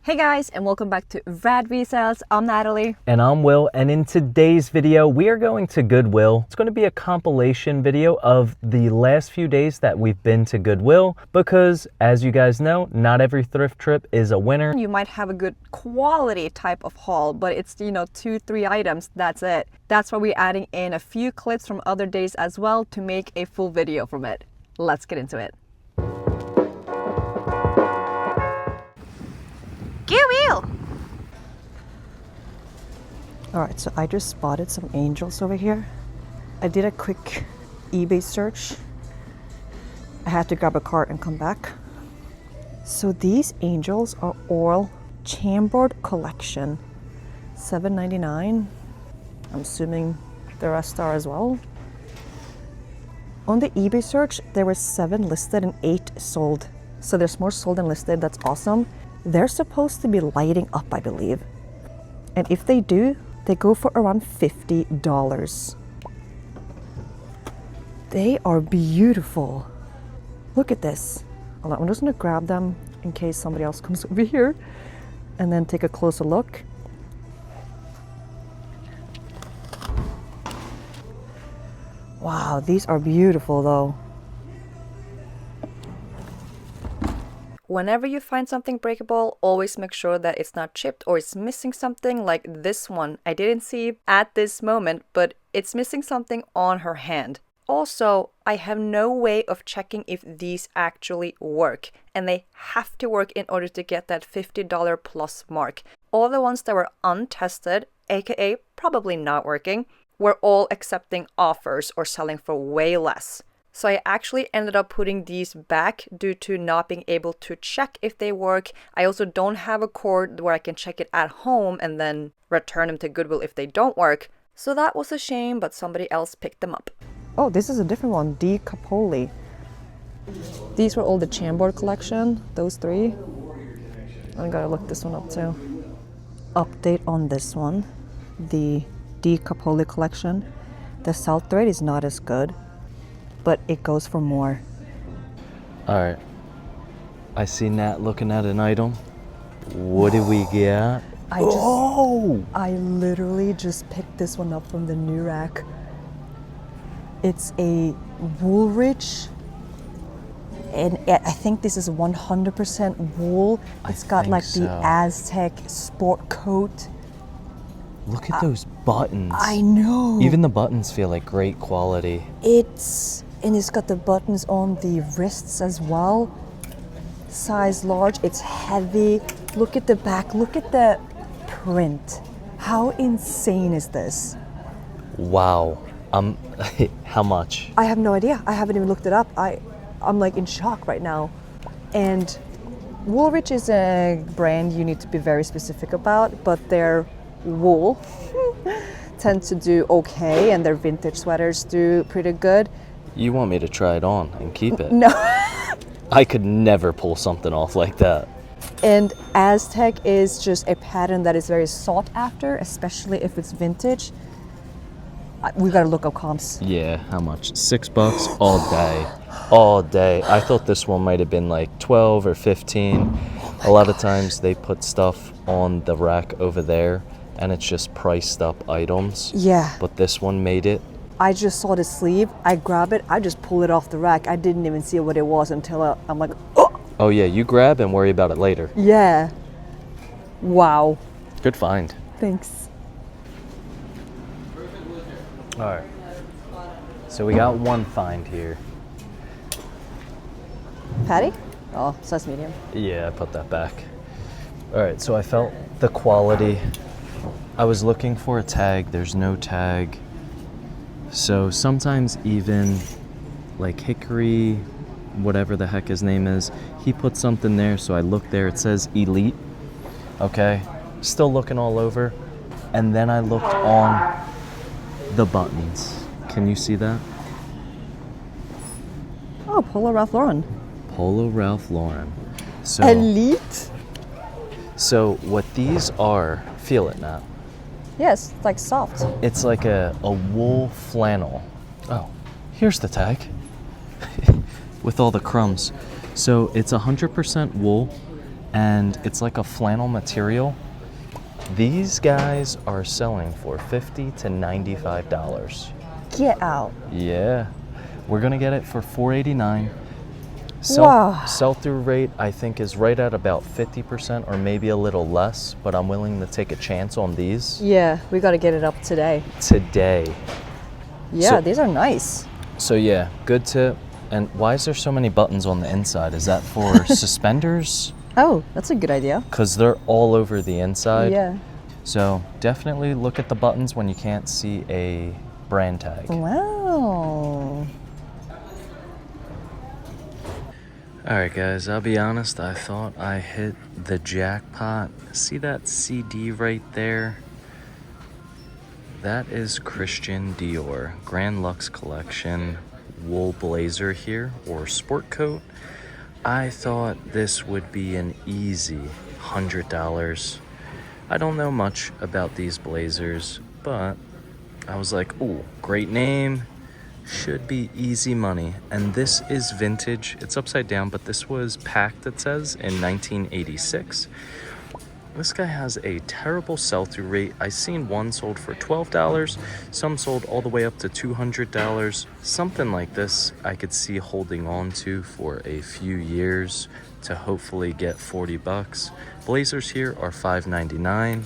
Hey guys, and welcome back to Rad Resells. I'm Natalie. And I'm Will, and in today's video, we are going to Goodwill. It's going to be a compilation video of the last few days that we've been to Goodwill, because as you guys know, not every thrift trip is a winner. You might have a good quality type of haul, but it's, 2-3 items, that's it. That's why we're adding in a few clips from other days as well to make a full video from it. Let's get into it. Goodwill! Alright, so I just spotted some angels over here. I did a quick eBay search. I had to grab a cart and come back. So these angels are all chambered collection. $7.99. I'm assuming the rest are as well. On the eBay search, there were 7 listed and 8 sold. So there's more sold than listed. That's awesome. They're supposed to be lighting up, I believe. And if they do, they go for around $50. They are beautiful. Look at this. Hold on, I'm just gonna grab them in case somebody else comes over here and then take a closer look. Wow, these are beautiful though. Whenever you find something breakable, always make sure that it's not chipped or it's missing something. Like this one I didn't see at this moment, but it's missing something on her hand. Also, I have no way of checking if these actually work, and they have to work in order to get that $50 plus mark. All the ones that were untested, aka probably not working, were all accepting offers or selling for way less. So I actually ended up putting these back due to not being able to check if they work. I also don't have a cord where I can check it at home and then return them to Goodwill if they don't work. So that was a shame, but somebody else picked them up. Oh, this is a different one, D. Capoli. These were all the chambered collection, those 3. I gotta look this one up too. Update on this one, the D. Capoli collection. The sell rate is not as good, but it goes for more. All right, I see Nat looking at an item. What did we get? I literally just picked this one up from the new rack. It's a Woolrich, and I think this is 100% wool. It's got like the Aztec sport coat. Look at those buttons. I know. Even the buttons feel like great quality. And it's got the buttons on the wrists as well. Size large, it's heavy. Look at the back, look at the print. How insane is this? Wow. How much? I have no idea. I haven't even looked it up. I'm like in shock right now. And Woolrich is a brand you need to be very specific about, but their wool tend to do okay, and their vintage sweaters do pretty good. You want me to try it on and keep it? No. I could never pull something off like that. And Aztec is just a pattern that is very sought after, especially if it's vintage. We gotta look up comps. Yeah, how much? $6 all day. All day. I thought this one might have been like 12 or 15. A lot of times they put stuff on the rack over there and it's just priced up items. Yeah. But this one made it. I just saw the sleeve, I grab it, I just pull it off the rack. I didn't even see what it was until I'm like, oh! Oh yeah, you grab and worry about it later. Yeah. Wow. Good find. Thanks. All right. So we got one find here. Patty? Oh, size medium. Yeah, I put that back. All right, so I felt the quality. I was looking for a tag, there's no tag. So sometimes even like Hickory, whatever the heck his name is, he put something there, so I looked there, it says Elite. Okay, still looking all over. And then I looked on the buttons. Can you see that? Oh, Polo Ralph Lauren. Polo Ralph Lauren. So, Elite? So what these are, feel it now. Yes, it's like soft. It's like a wool flannel. Oh, here's the tag with all the crumbs. So it's 100% wool. and it's like a flannel material. These guys are selling for $50 to $95. Get out. Yeah, we're gonna get it for $4.89. Wow. Sell-through rate, I think, is right at about 50% or maybe a little less, but I'm willing to take a chance on these. Yeah, we got to get it up today. Yeah, So- these are nice. So yeah, good tip. And why is there so many buttons on the inside? Is that for suspenders? Oh, that's a good idea. Because they're all over the inside. Yeah. So definitely look at the buttons when you can't see a brand tag. Wow. All right, guys, I'll be honest, I thought I hit the jackpot. See that CD right there? That is Christian Dior Grand Luxe Collection wool blazer here, or sport coat. I thought this would be an easy $100. I don't know much about these blazers, but I was like, ooh, great name. Should be easy money. And this is vintage. It's upside down, but this was packed, it says, in 1986. This guy has a terrible sell-through rate. I seen one sold for $12. Some sold all the way up to $200. Something like this I could see holding on to for a few years to hopefully get 40 bucks. Blazers here are $5.99.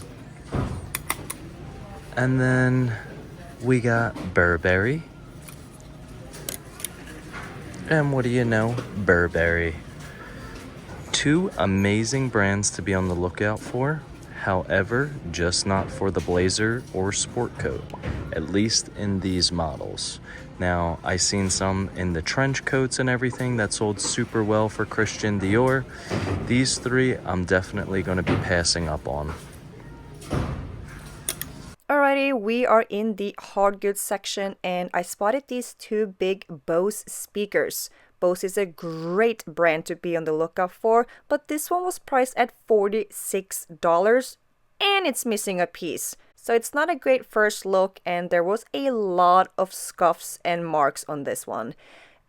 And then we got Burberry. And what do you know? Burberry. Two amazing brands to be on the lookout for. However, just not for the blazer or sport coat, at least in these models. Now, I seen some in the trench coats and everything that sold super well for Christian Dior. These three, I'm definitely going to be passing up on. Alrighty, we are in the hard goods section and I spotted these two big Bose speakers. Bose is a great brand to be on the lookout for, but this one was priced at $46 and it's missing a piece. So it's not a great first look and there was a lot of scuffs and marks on this one.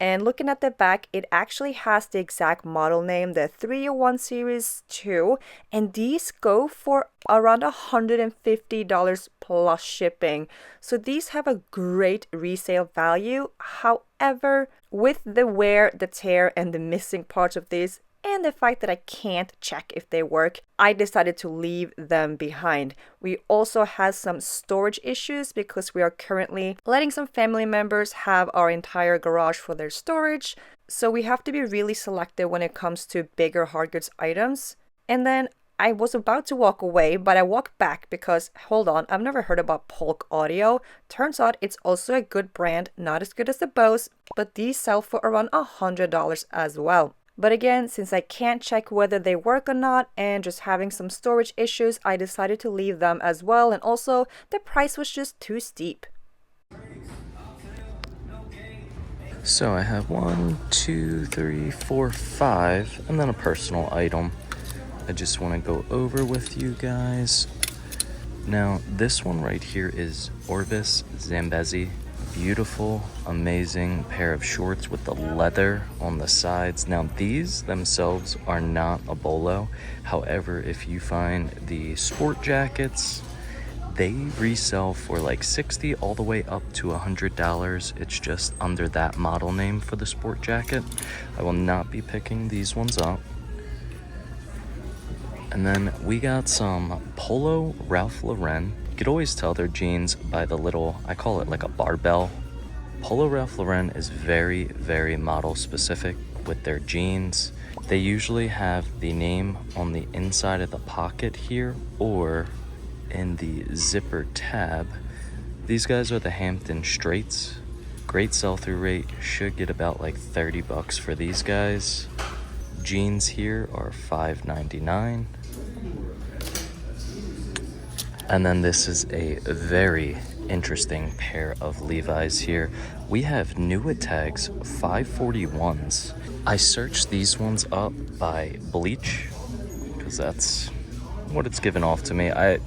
And looking at the back, it actually has the exact model name, the 301 Series 2, and these go for around $150 plus shipping. So these have a great resale value. However, with the wear, the tear, and the missing parts of these, and the fact that I can't check if they work, I decided to leave them behind. We also had some storage issues because we are currently letting some family members have our entire garage for their storage. So we have to be really selective when it comes to bigger hard goods items. And then I was about to walk away, but I walked back because, hold on, I've never heard about Polk Audio. Turns out it's also a good brand, not as good as the Bose, but these sell for around $100 as well. But again, since I can't check whether they work or not and just having some storage issues, I decided to leave them as well. And also, the price was just too steep. So I have 1, 2, 3, 4, 5, and then a personal item I just want to go over with you guys. Now, this one right here is Orbis Zambezi. Beautiful, amazing pair of shorts with the leather on the sides. Now, these themselves are not a bolo. However, if you find the sport jackets, they resell for like $60 all the way up to $100. It's just under that model name for the sport jacket. I will not be picking these ones up. And then we got some Polo Ralph Lauren. You could always tell they're jeans by the little, I call it like a barbell. Polo Ralph Lauren is very, very model specific with their jeans. They usually have the name on the inside of the pocket here or in the zipper tab. These guys are the Hampton Straights. Great sell-through rate. Should get about like 30 bucks for these guys. Jeans here are $5.99. And then this is a very interesting pair of Levi's here. We have Nuit tags, 541s. I searched these ones up by bleach because that's what it's given off to me. I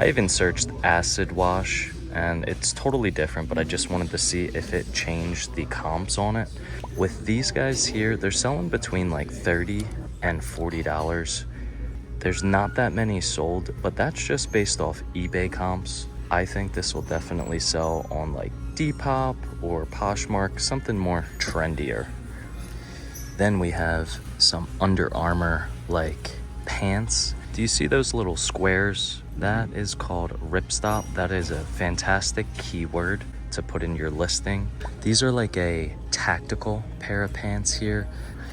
even searched acid wash and it's totally different, but I just wanted to see if it changed the comps on it. With these guys here, they're selling between like $30 and $40. There's not that many sold, but that's just based off eBay comps. I think this will definitely sell on like Depop or Poshmark, something more trendier. Then we have some Under Armour like pants. Do you see those little squares? That is called ripstop. That is a fantastic keyword to put in your listing. These are like a tactical pair of pants here.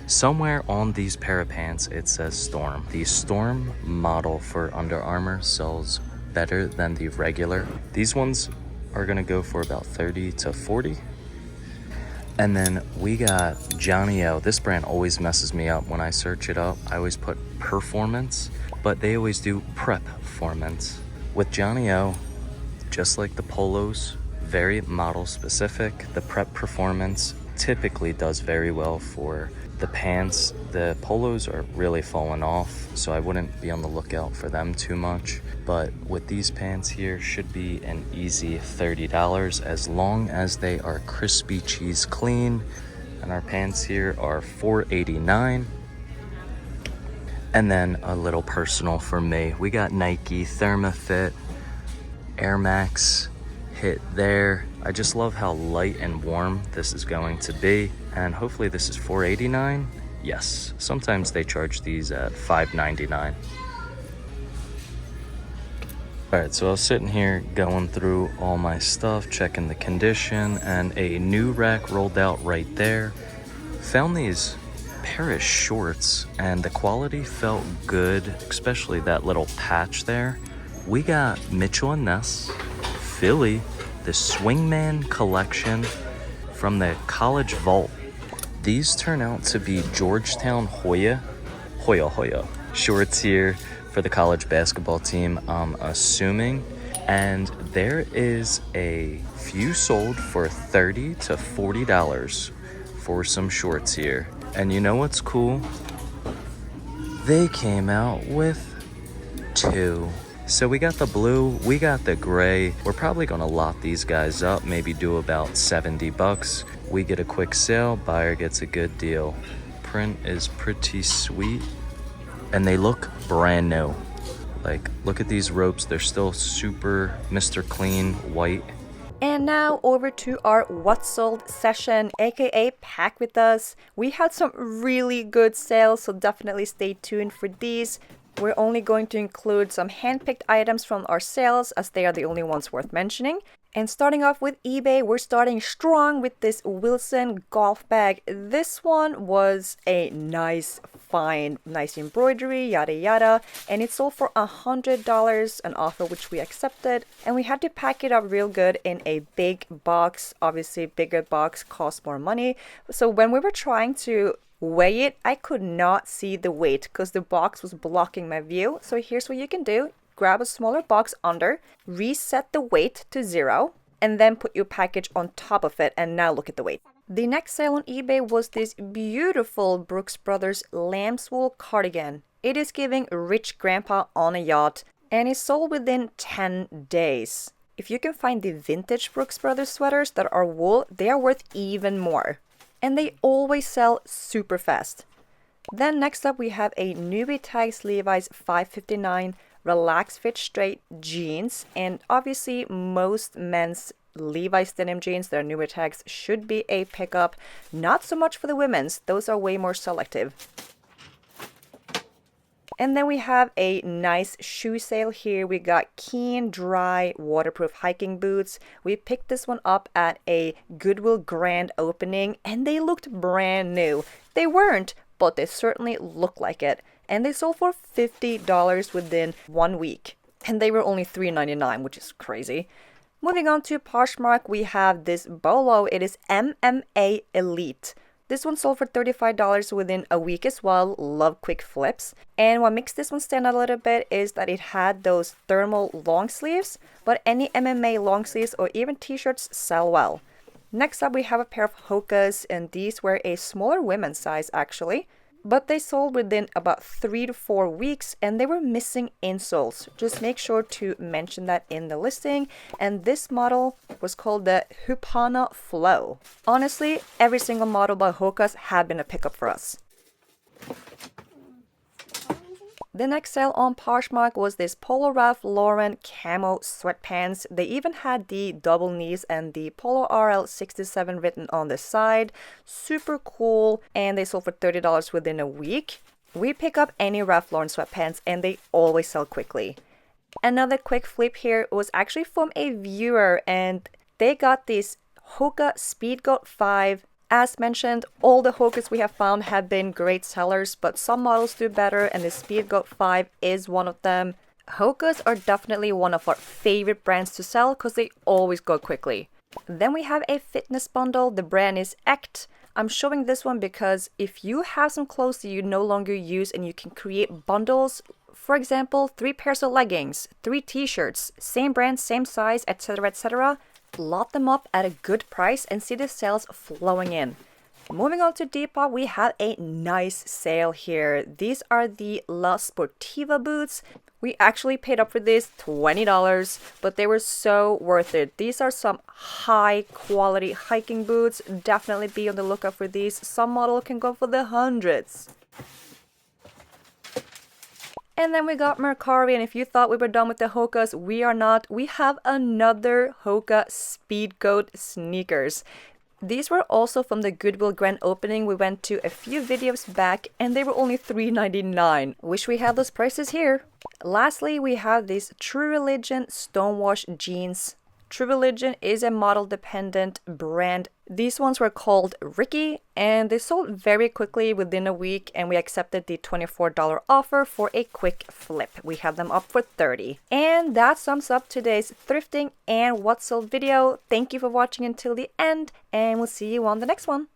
Somewhere on these pair of pants it says Storm. The Storm model for Under Armour sells better than the regular. These ones are gonna go for about 30 to 40. And then we got Johnny O. This brand always messes me up when I search it up. I always put performance, but they always do prep performance. With Johnny O, just like the polos, very model specific. The prep performance typically does very well for the pants. The polos are really falling off, so I wouldn't be on the lookout for them too much. But with these pants here, should be an easy $30 as long as they are crispy cheese clean. And our pants here are $4.89. And then a little personal for me, we got Nike ThermaFit Air Max hit there. I just love how light and warm this is going to be, and hopefully this is $4.89. Yes, sometimes they charge these at $5.99. Alright, so I was sitting here going through all my stuff, checking the condition, and a new rack rolled out right there. Found these pair of shorts and the quality felt good, especially that little patch there. We got Mitchell & Ness, Philly, the Swingman collection from the College Vault. These turn out to be Georgetown Hoya shorts here for the college basketball team, I'm assuming. And there is a few sold for $30 to $40 for some shorts here. And you know what's cool? They came out with two. So we got the blue, we got the gray. We're probably gonna lot these guys up, maybe do about $70. We get a quick sale, buyer gets a good deal. Print is pretty sweet, and they look brand new. Like, look at these ropes, they're still super Mr. Clean white. And now over to our What Sold session, aka Pack With Us. We had some really good sales, so definitely stay tuned for these. We're only going to include some handpicked items from our sales, as they are the only ones worth mentioning. And starting off with eBay, we're starting strong with this Wilson golf bag. This one was a nice find, nice embroidery, yada yada, and it sold for $100, an offer which we accepted. And we had to pack it up real good in a big box. Obviously, bigger box costs more money. So when we were trying to weigh it, I could not see the weight because the box was blocking my view. So here's what you can do. Grab a smaller box under, reset the weight to 0, and then put your package on top of it, and now look at the weight. The next sale on eBay was this beautiful Brooks Brothers lamb's wool cardigan. It is giving rich grandpa on a yacht, and it sold within 10 days. If you can find the vintage Brooks Brothers sweaters that are wool, they are worth even more. And they always sell super fast. Then next up we have a newbie tags Levi's 559 relaxed fit straight jeans, and obviously most men's Levi's denim jeans, their newer tags, should be a pickup. Not so much for the women's, those are way more selective. And then we have a nice shoe sale here. We got Keen dry waterproof hiking boots. We picked this one up at a Goodwill grand opening, and they looked brand new. They weren't, but they certainly looked like it. And they sold for $50 within 1 week. And they were only $3.99, which is crazy. Moving on to Poshmark, we have this bolo. It is MMA Elite. This one sold for $35 within a week as well. Love quick flips. And what makes this one stand out a little bit is that it had those thermal long sleeves, but any MMA long sleeves or even t-shirts sell well. Next up, we have a pair of Hokas, and these were a smaller women's size actually. But they sold within about 3 to 4 weeks, and they were missing insoles. Just make sure to mention that in the listing. And this model was called the Hupana Flow. Honestly, every single model by Hokas had been a pickup for us. The next sale on Poshmark was this Polo Ralph Lauren camo sweatpants. They even had the double knees and the Polo RL67 written on the side. Super cool, and they sold for $30 within a week. We pick up any Ralph Lauren sweatpants and they always sell quickly. Another quick flip here was actually from a viewer, and they got this Hoka Speedgoat 5. As mentioned, all the Hokas we have found have been great sellers, but some models do better, and the Speedgoat 5 is one of them. Hokas are definitely one of our favorite brands to sell because they always go quickly. Then we have a fitness bundle. The brand is Ect. I'm showing this one because if you have some clothes that you no longer use and you can create bundles, for example, 3 pairs of leggings, 3 t-shirts, same brand, same size, etc., etc., lot them up at a good price and see the sales flowing in. Moving on to Depop, we have a nice sale here. These are the La Sportiva boots. We actually paid up for this $20, but they were so worth it. These are some high quality hiking boots. Definitely be on the lookout for these. Some model can go for the hundreds. And then we got Mercari, and if you thought we were done with the Hokas, we are not. We have another Hoka Speedgoat sneakers. These were also from the Goodwill grand opening we went to a few videos back, and they were only $3.99. Wish we had those prices here. Lastly, we have these True Religion Stonewash jeans. True Religion is a model-dependent brand. These ones were called Ricky, and they sold very quickly within a week, and we accepted the $24 offer for a quick flip. We have them up for $30. And that sums up today's thrifting and what sold video. Thank you for watching until the end, and we'll see you on the next one.